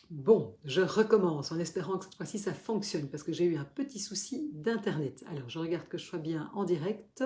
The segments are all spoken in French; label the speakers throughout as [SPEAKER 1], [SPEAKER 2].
[SPEAKER 1] Bon, je recommence en espérant que cette fois-ci ça fonctionne parce que j'ai eu un petit souci d'internet. Alors, je regarde que je sois bien en direct.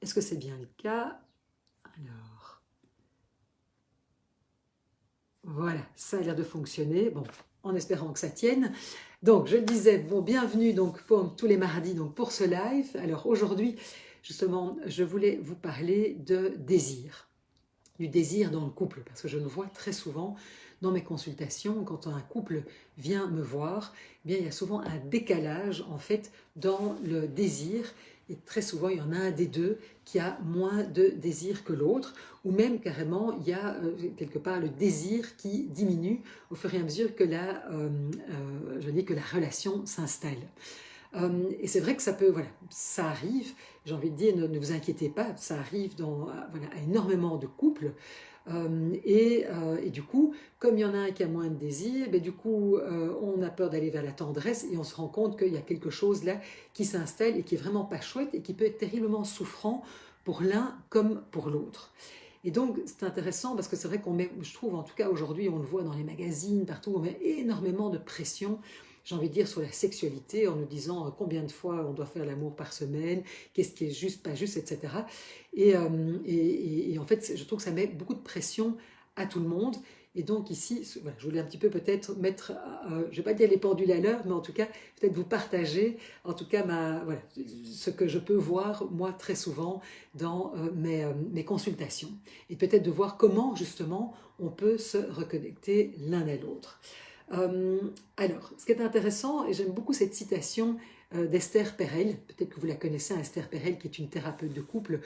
[SPEAKER 1] Est-ce que c'est bien le cas? Alors, voilà, ça a l'air de fonctionner. Bon, en espérant que ça tienne. Donc, je le disais, bon, bienvenue donc pour tous les mardis donc pour ce live. Alors aujourd'hui, justement, je voulais vous parler de désir. Du désir dans le couple, parce que je le vois très souvent dans mes consultations, quand un couple vient me voir, eh bien, il y a souvent un décalage en fait dans le désir, et très souvent il y en a un des deux qui a moins de désir que l'autre, ou même carrément il y a quelque part le désir qui diminue au fur et à mesure que je dis que la relation s'installe. Et c'est vrai que ça peut, voilà, ça arrive, j'ai envie de dire, ne vous inquiétez pas, ça arrive voilà, à énormément de couples. Et du coup, comme il y en a un qui a moins de désir, ben, du coup, on a peur d'aller vers la tendresse et on se rend compte qu'il y a quelque chose là qui s'installe et qui est vraiment pas chouette et qui peut être terriblement souffrant pour l'un comme pour l'autre. Et donc, c'est intéressant parce que c'est vrai qu'on met, je trouve en tout cas aujourd'hui, on le voit dans les magazines, partout, on met énormément de pression, j'ai envie de dire, sur la sexualité en nous disant combien de fois on doit faire l'amour par semaine, qu'est-ce qui est juste, pas juste, etc. Et en fait, je trouve que ça met beaucoup de pression à tout le monde. Et donc ici, voilà, je voulais un petit peu peut-être mettre, je ne vais pas dire les pendules à l'heure, mais en tout cas, peut-être vous partager, en tout cas, voilà, ce que je peux voir, moi, très souvent, dans mes consultations. Et peut-être de voir comment, justement, on peut se reconnecter l'un à l'autre. Euh, alors, ce qui est intéressant, et j'aime beaucoup cette citation d'Esther Perel, peut-être que vous la connaissez, Esther Perel, qui est une thérapeute de couple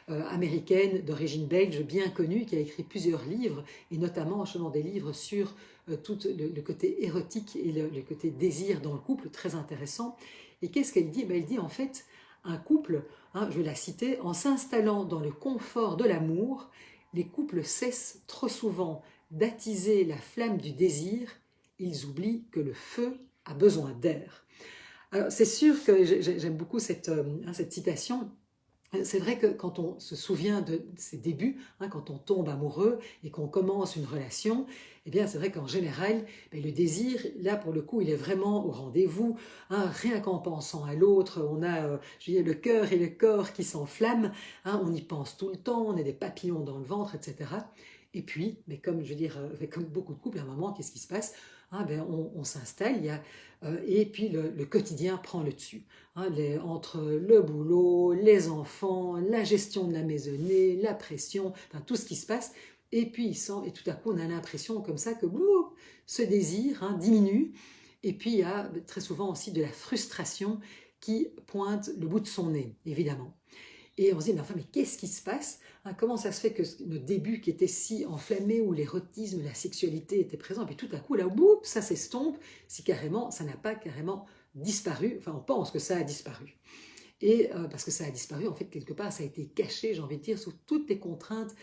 [SPEAKER 1] américaine d'origine belge, bien connue, qui a écrit plusieurs livres, et notamment justement des livres sur tout le côté érotique et le côté désir dans le couple, très intéressant. Et qu'est-ce qu'elle dit? Elle dit en fait, un couple, hein, je vais la citer, en s'installant dans le confort de l'amour, les couples cessent trop souvent d'attiser la flamme du désir, ils oublient que le feu a besoin d'air. Alors c'est sûr que j'aime beaucoup cette citation. C'est vrai que quand on se souvient de ses débuts, hein, quand on tombe amoureux et qu'on commence une relation, eh bien c'est vrai qu'en général, le désir, là pour le coup, il est vraiment au rendez-vous. Hein, rien qu'en pensant à l'autre, on a je veux dire, le cœur et le corps qui s'enflamment, hein, on y pense tout le temps, on a des papillons dans le ventre, etc. Et puis, mais comme je veux dire, comme beaucoup de couples, à un moment, qu'est-ce qui se passe? Ah, on s'installe, et puis le quotidien prend le dessus. Hein, entre le boulot, les enfants, la gestion de la maisonnée, la pression, enfin, tout ce qui se passe. Et puis, et tout à coup, on a l'impression comme ça que ce désir diminue. Et puis, il y a très souvent aussi de la frustration qui pointe le bout de son nez, évidemment. Et on se dit, mais qu'est-ce qui se passe? Hein, comment ça se fait que notre début qui était si enflammé, où l'érotisme, la sexualité étaient présents, et puis tout à coup, là, boum, ça s'estompe, si carrément, ça n'a pas carrément disparu, enfin on pense que ça a disparu. Et parce que ça a disparu, en fait, quelque part, ça a été caché, j'ai envie de dire, sous toutes les contraintes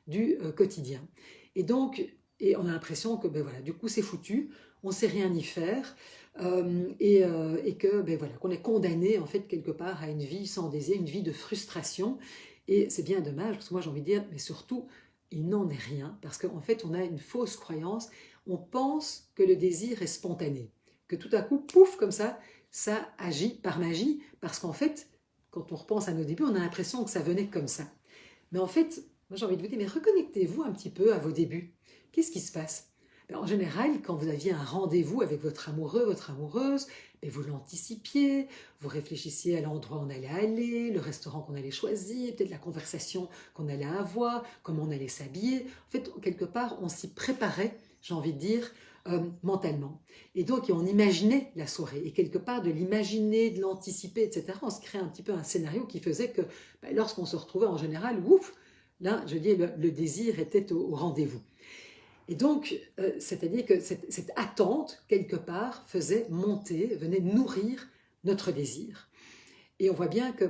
[SPEAKER 1] du quotidien. Et donc, et on a l'impression que, ben voilà, du coup, c'est foutu, on ne sait rien y faire, et que, ben voilà, qu'on est condamné, en fait, quelque part, à une vie sans désir, une vie de frustration. Et c'est bien dommage, parce que moi, j'ai envie de dire, mais surtout, il n'en est rien, parce qu'en fait, on a une fausse croyance, on pense que le désir est spontané, que tout à coup, pouf, comme ça agit par magie, parce qu'en fait, quand on repense à nos débuts, on a l'impression que ça venait comme ça. Mais en fait, moi j'ai envie de vous dire, mais reconnectez-vous un petit peu à vos débuts. Qu'est-ce qui se passe? En général, quand vous aviez un rendez-vous avec votre amoureux, votre amoureuse, vous l'anticipiez, vous réfléchissiez à l'endroit où on allait aller, le restaurant qu'on allait choisir, peut-être la conversation qu'on allait avoir, comment on allait s'habiller. En fait, quelque part, on s'y préparait, j'ai envie de dire, mentalement. Et donc, on imaginait la soirée. Et quelque part, de l'imaginer, de l'anticiper, etc., on se crée un petit peu un scénario qui faisait que lorsqu'on se retrouvait en général, ouf, là, je dis, le désir était au rendez-vous. Et donc, c'est-à-dire que cette attente, quelque part, faisait monter, venait nourrir notre désir. Et on voit bien que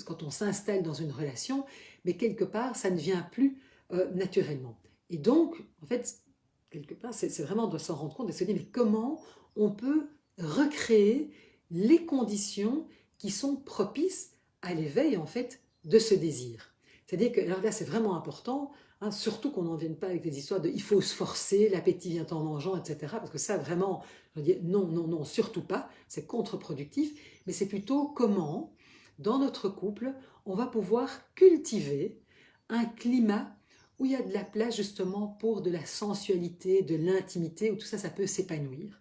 [SPEAKER 1] quand on s'installe dans une relation, mais quelque part, ça ne vient plus naturellement. Et donc, en fait, quelque part, c'est vraiment de s'en rendre compte et de se dire, mais comment on peut recréer les conditions qui sont propices à l'éveil, en fait, de ce désir. C'est-à-dire que alors là, c'est vraiment important, Hein, surtout qu'on n'en vienne pas avec des histoires de il faut se forcer, l'appétit vient en mangeant, etc. Parce que ça, vraiment, je dis non, non, non, surtout pas, c'est contre-productif, mais c'est plutôt comment, dans notre couple, on va pouvoir cultiver un climat où il y a de la place justement pour de la sensualité, de l'intimité, où tout ça, ça peut s'épanouir.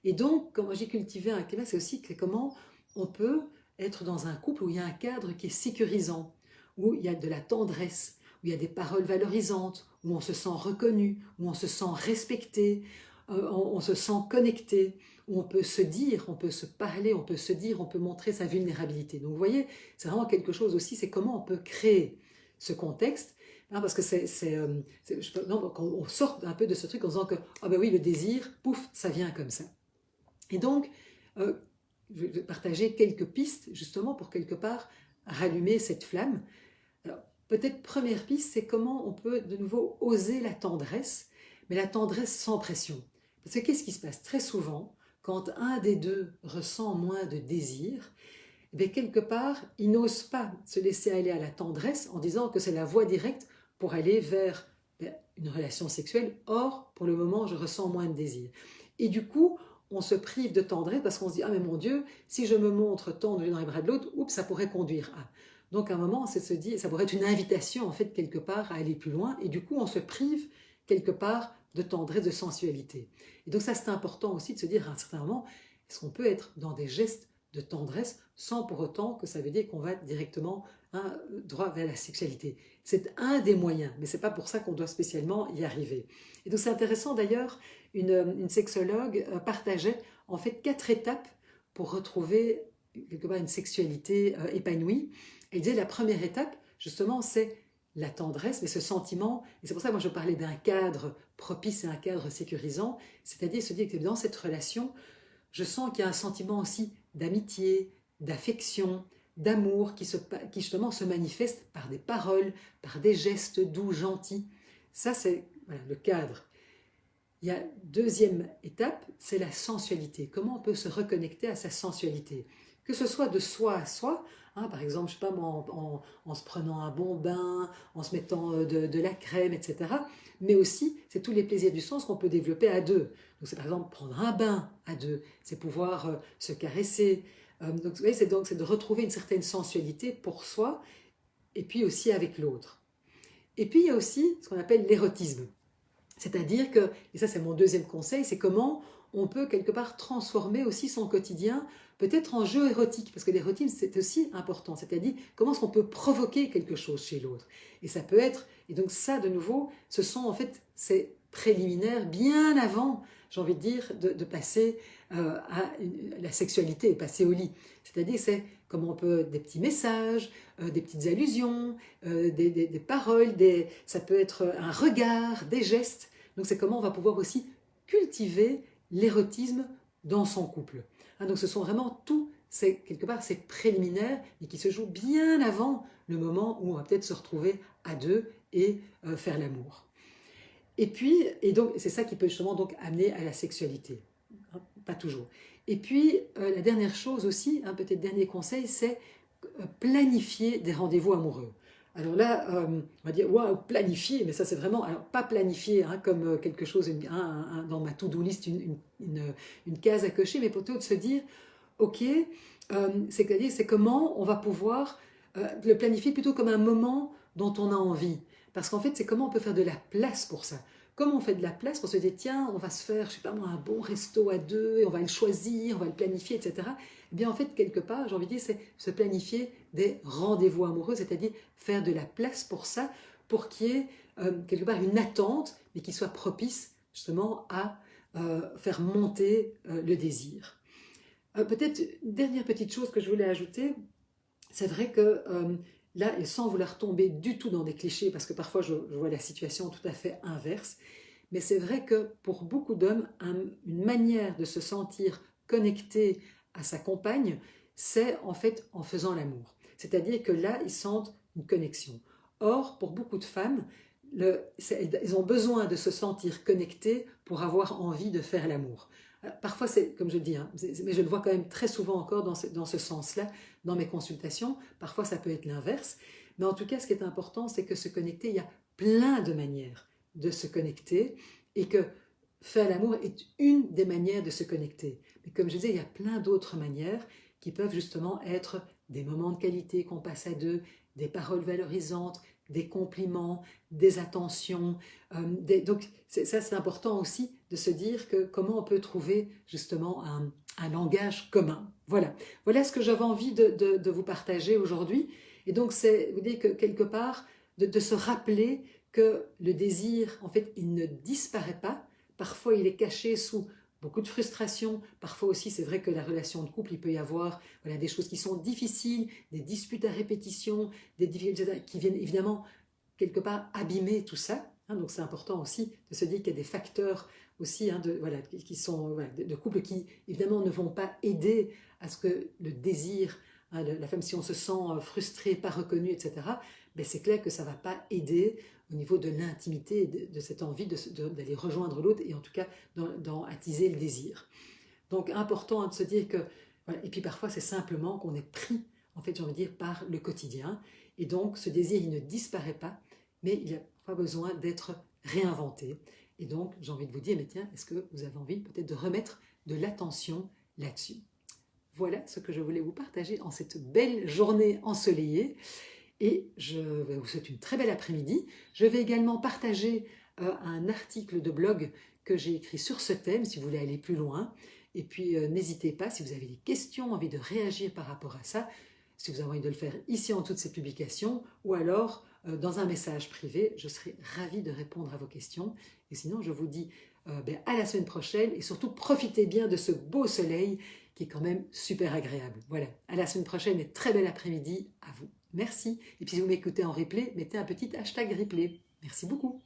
[SPEAKER 1] Et donc, quand j'ai cultivé un climat, c'est aussi comment on peut être dans un couple où il y a un cadre qui est sécurisant, où il y a de la tendresse, où il y a des paroles valorisantes, où on se sent reconnu, où on se sent respecté, on se sent connecté, où on peut se dire, on peut se parler, on peut se dire, on peut montrer sa vulnérabilité. Donc vous voyez, c'est vraiment quelque chose aussi, c'est comment on peut créer ce contexte, hein, parce que on sort un peu de ce truc en disant que, ah ben oui, le désir, pouf, ça vient comme ça. Et donc, je vais partager quelques pistes justement pour quelque part rallumer cette flamme. Alors, peut-être première piste, c'est comment on peut de nouveau oser la tendresse, mais la tendresse sans pression. Parce que qu'est-ce qui se passe très souvent quand un des deux ressent moins de désir? Eh bien, quelque part, il n'ose pas se laisser aller à la tendresse en disant que c'est la voie directe pour aller vers une relation sexuelle. Or, pour le moment, je ressens moins de désir. Et du coup, on se prive de tendresse parce qu'on se dit « Ah mais mon Dieu, si je me montre tendre dans les bras de l'autre, oups, ça pourrait conduire à… » Donc à un moment, c'est de se dire, ça pourrait être une invitation en fait quelque part à aller plus loin et du coup, on se prive quelque part de tendresse, de sensualité. Et donc ça, c'est important aussi de se dire à un certain moment, est-ce qu'on peut être dans des gestes de tendresse sans pour autant que ça veut dire qu'on va directement droit vers la sexualité. C'est un des moyens, mais ce n'est pas pour ça qu'on doit spécialement y arriver. Et donc c'est intéressant d'ailleurs, une sexologue partageait en fait 4 étapes pour retrouver quelque part une sexualité épanouie. Elle disait la première étape, justement, c'est la tendresse, mais ce sentiment, et c'est pour ça que moi je parlais d'un cadre propice et un cadre sécurisant, c'est-à-dire se dire que dans cette relation, je sens qu'il y a un sentiment aussi d'amitié, d'affection, d'amour qui justement se manifeste par des paroles, par des gestes doux, gentils. Ça, c'est voilà, le cadre. Il y a deuxième étape, c'est la sensualité. Comment on peut se reconnecter à sa sensualité? Que ce soit de soi à soi, hein, par exemple, je sais pas moi, en se prenant un bon bain, en se mettant de la crème, etc. Mais aussi, c'est tous les plaisirs du sens qu'on peut développer à deux. Donc c'est par exemple prendre un bain à deux, c'est pouvoir se caresser. Donc vous voyez, c'est de retrouver une certaine sensualité pour soi et puis aussi avec l'autre. Et puis il y a aussi ce qu'on appelle l'érotisme. C'est-à-dire que, et ça c'est mon deuxième conseil, c'est comment on peut quelque part transformer aussi son quotidien, peut-être en jeu érotique, parce que l'érotisme c'est aussi important, c'est-à-dire comment est-ce qu'on peut provoquer quelque chose chez l'autre. Et ça peut être, et donc ça de nouveau, ce sont en fait ces préliminaires bien avant, j'ai envie de dire, de passer à la sexualité, passer au lit. C'est-à-dire c'est comment on peut, des petits messages, des petites allusions, des paroles, ça peut être un regard, des gestes. Donc c'est comment on va pouvoir aussi cultiver l'érotisme dans son couple. Hein, donc ce sont vraiment tous quelque part ces préliminaires et qui se jouent bien avant le moment où on va peut-être se retrouver à deux et faire l'amour. Et puis, et donc c'est ça qui peut justement donc amener à la sexualité. Hein, pas toujours. Et puis la dernière chose aussi, peut-être dernier conseil, c'est planifier des rendez-vous amoureux. Alors là, on va dire, waouh, planifier, mais ça c'est vraiment, alors pas planifier comme quelque chose, dans ma to-do list, une case à cocher, mais plutôt de se dire, ok, c'est-à-dire c'est comment on va pouvoir le planifier plutôt comme un moment dont on a envie. Parce qu'en fait, c'est comment on peut faire de la place pour ça. Comment on fait de la place pour se dire, tiens, on va se faire, je sais pas moi, un bon resto à deux, et on va le choisir, on va le planifier, etc. Eh bien, en fait, quelque part, j'ai envie de dire, c'est se planifier des rendez-vous amoureux, c'est-à-dire faire de la place pour ça, pour qu'il y ait quelque part une attente, mais qui soit propice justement à faire monter le désir. Peut-être une dernière petite chose que je voulais ajouter, c'est vrai que là, et sans vouloir tomber du tout dans des clichés, parce que parfois je vois la situation tout à fait inverse, mais c'est vrai que pour beaucoup d'hommes, une manière de se sentir connecté à sa compagne, c'est en fait en faisant l'amour. C'est-à-dire que là, ils sentent une connexion. Or, pour beaucoup de femmes, ils ont besoin de se sentir connectés pour avoir envie de faire l'amour. Parfois, c'est comme je dis, mais je le vois quand même très souvent encore dans ce sens-là, dans mes consultations. Parfois, ça peut être l'inverse. Mais en tout cas, ce qui est important, c'est que se connecter, il y a plein de manières de se connecter et que faire l'amour est une des manières de se connecter. Mais comme je disais, il y a plein d'autres manières qui peuvent justement être des moments de qualité qu'on passe à deux, des paroles valorisantes, des compliments, des attentions. Donc ça, c'est important aussi de se dire que comment on peut trouver justement un langage commun. Voilà ce que j'avais envie de vous partager aujourd'hui. Et donc, c'est, vous dites que quelque part, de se rappeler que le désir, en fait, il ne disparaît pas. Parfois, il est caché sous beaucoup de frustration. Parfois aussi, c'est vrai que la relation de couple, il peut y avoir des choses qui sont difficiles, des disputes à répétition, des difficultés qui viennent évidemment quelque part abîmer tout ça. Donc, c'est important aussi de se dire qu'il y a des facteurs aussi qui sont de couples qui, évidemment, ne vont pas aider à ce que le désir, la femme, si on se sent frustré, pas reconnu, etc., ben c'est clair que ça ne va pas aider au niveau de l'intimité, de cette envie d'aller rejoindre l'autre et en tout cas attiser le désir. Donc important de se dire que, et puis parfois c'est simplement qu'on est pris, en fait j'ai envie de dire, par le quotidien et donc ce désir il ne disparaît pas, mais il n'a pas besoin d'être réinventé. Et donc j'ai envie de vous dire, mais tiens, est-ce que vous avez envie peut-être de remettre de l'attention là-dessus? Voilà ce que je voulais vous partager en cette belle journée ensoleillée. Et je vous souhaite une très belle après-midi. Je vais également partager un article de blog que j'ai écrit sur ce thème, si vous voulez aller plus loin. Et puis, n'hésitez pas, si vous avez des questions, envie de réagir par rapport à ça, si vous avez envie de le faire ici en toutes ces publications, ou alors dans un message privé, je serai ravie de répondre à vos questions. Et sinon, je vous dis à la semaine prochaine, et surtout, profitez bien de ce beau soleil qui est quand même super agréable. Voilà, à la semaine prochaine et très bel après-midi à vous. Merci. Et puis si vous m'écoutez en replay, mettez un petit hashtag replay. Merci beaucoup.